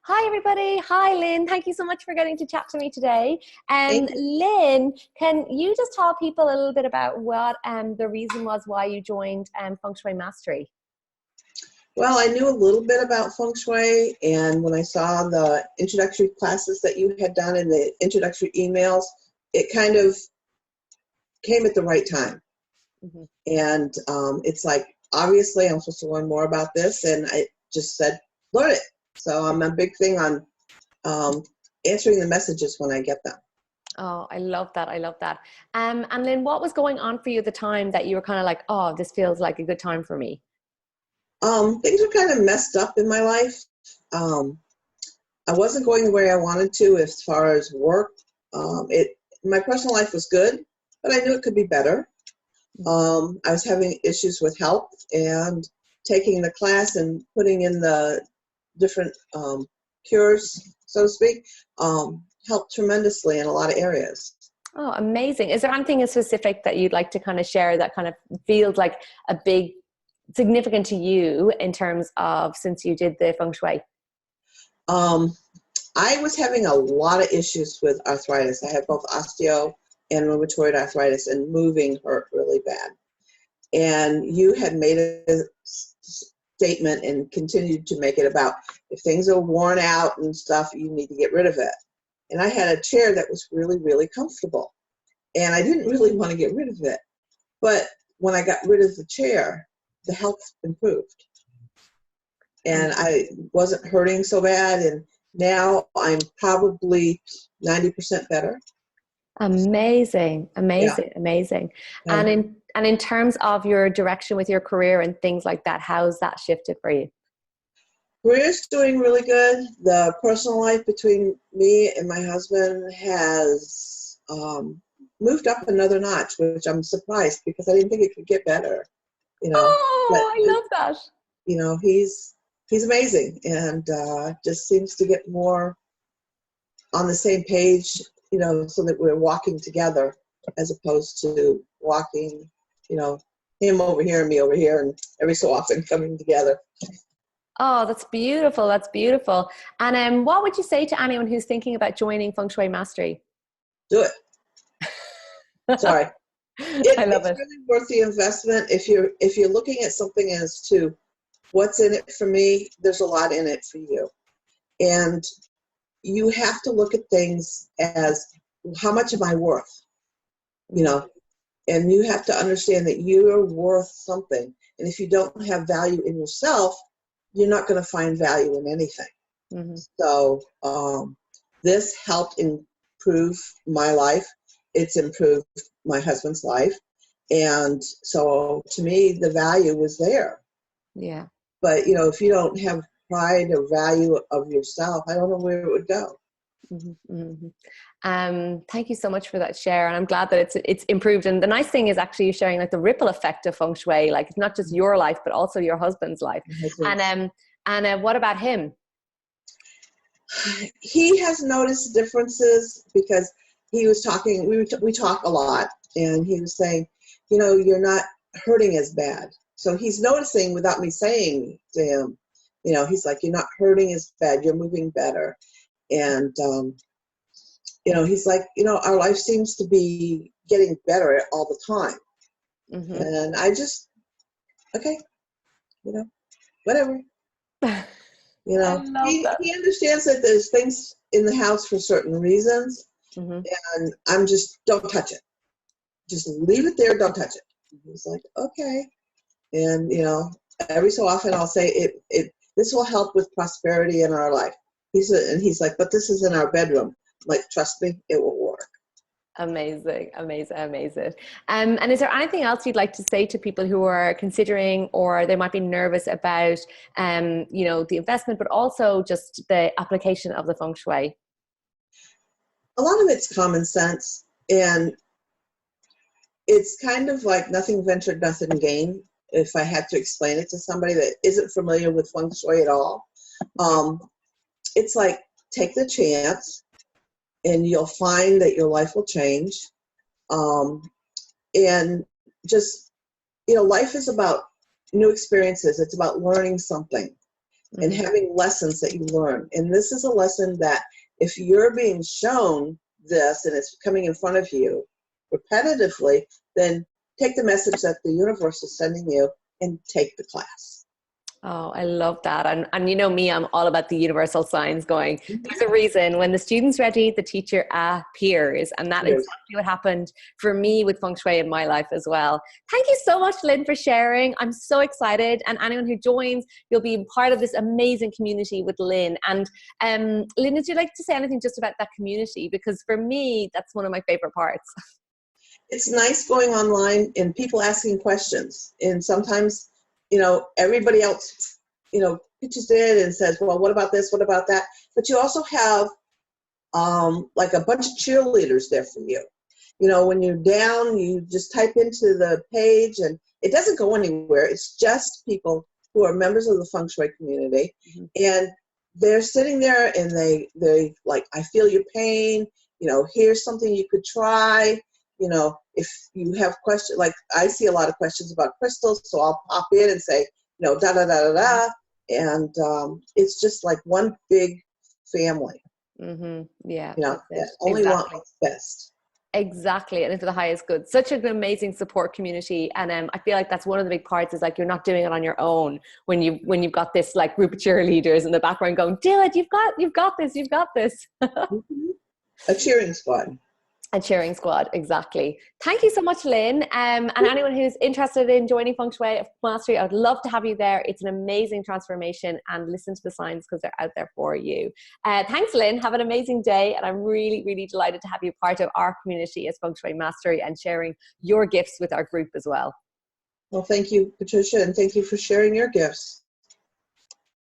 Hi, everybody. Hi, Lynn. Thank you so much for getting to chat to me today. Thank you. Lynn, can you just tell people a little bit about what the reason was why you joined Feng Shui Mastery? Well, I knew a little bit about Feng Shui, and when I saw the introductory classes that you had done and the introductory emails, it kind of came at the right time. Mm-hmm. And it's like, obviously, I'm supposed to learn more about this, and I just said, learn it. So I'm a big thing on answering the messages when I get them. Oh, I love that. I love that. And Lynn, what was going on for you at the time that you were kind of like, oh, this feels like a good time for me? Things were kind of messed up in my life. I wasn't going the way I wanted to as far as work. My personal life was good, but I knew it could be better. I was having issues with health, and taking the class and putting in the different cures, so to speak, helped tremendously in a lot of areas. Oh, amazing. Is there anything in specific that you'd like to kind of share that kind of feels like a big significant to you in terms of since you did the Feng Shui? I was having a lot of issues with arthritis. I have both osteo and rheumatoid arthritis, and moving hurt really bad. And you had made a statement and continued to make it about if things are worn out and stuff, you need to get rid of it. And I had a chair that was really, really comfortable. And I didn't really want to get rid of it. But when I got rid of the chair, the health improved. And I wasn't hurting so bad. And now I'm probably 90% better. Amazing, amazing, Yeah. amazing. And in terms of your direction with your career and things like that, how's that shifted for you? Career's doing really good. The personal life between me and my husband has moved up another notch, which I'm surprised because I didn't think it could get better. Oh, But I love that. He's amazing, and just seems to get more on the same page. So that we're walking together as opposed to walking, him over here and me over here, and every so often coming together. Oh, that's beautiful. That's beautiful. And what would you say to anyone who's thinking about joining Feng Shui Mastery? Do it. Sorry. I love it. It's really worth the investment. If you're looking at something as to what's in it for me, there's a lot in it for you. And you have to look at things as, how much am I worth? And you have to understand that you're worth something. And if you don't have value in yourself, you're not going to find value in anything. Mm-hmm. So this helped improve my life. It's improved my husband's life. And so to me, the value was there. Yeah. But, if you don't have pride or value of yourself, I don't know where it would go. Mm-hmm, mm-hmm. Thank you so much for that share, and I'm glad that it's improved. And the nice thing is actually you're sharing like the ripple effect of Feng Shui, like it's not just your life but also your husband's life. And what about him? He has noticed differences because he was talking. We talk a lot, and he was saying, you're not hurting as bad. So he's noticing without me saying to him, he's like, you're not hurting as bad. You're moving better. And, he's like, our life seems to be getting better all the time. Mm-hmm. And I just, okay, whatever. He understands that there's things in the house for certain reasons. Mm-hmm. And I'm just, don't touch it. Just leave it there. Don't touch it. And he's like, okay. And, every so often I'll say this will help with prosperity in our life. He's like, but this is in our bedroom. I'm like, trust me, it will work. Amazing, amazing, amazing. And is there anything else you'd like to say to people who are considering, or they might be nervous about, the investment, but also just the application of the Feng Shui? A lot of it's common sense, and it's kind of like nothing ventured, nothing gained. If I had to explain it to somebody that isn't familiar with Feng Shui at all, it's like, take the chance and you'll find that your life will change. And just, life is about new experiences. It's about learning something. and having lessons that you learn. And this is a lesson that if you're being shown this and it's coming in front of you repetitively, then take the message that the universe is sending you and take the class. Oh, I love that. And you know me, I'm all about the universal signs going. There's a reason when the student's ready, the teacher appears. And that is exactly what happened for me with Feng Shui in my life as well. Thank you so much, Lynn, for sharing. I'm so excited. And anyone who joins, you'll be part of this amazing community with Lynn. And Lynn, would you like to say anything just about that community? Because for me, that's one of my favorite parts. It's nice going online and people asking questions. And sometimes, you know, everybody else, you know, pitches in and says, well, what about this? What about that? But you also have like a bunch of cheerleaders there for you. You know, when you're down, you just type into the page and it doesn't go anywhere. It's just people who are members of the Feng Shui community. And they're sitting there and they like, I feel your pain. You know, here's something you could try. You know, if you have questions, like I see a lot of questions about crystals, so I'll pop in and say, you know, da da da da da, and it's just like one big family. Yeah, you know, that only want what's best. Exactly, and for the highest good. Such an amazing support community, and I feel like that's one of the big parts. Is like you're not doing it on your own when you've got this like group of cheerleaders in the background going, "Do it! You've got this." A cheering squad. A cheering squad, exactly. Thank you so much, Lynn. And anyone who's interested in joining Feng Shui Mastery, I would love to have you there. It's an amazing transformation, and listen to the signs because they're out there for you. Thanks, Lynn. Have an amazing day. And I'm really, really delighted to have you part of our community as Feng Shui Mastery and sharing your gifts with our group as well. Well, thank you, Patricia, and thank you for sharing your gifts.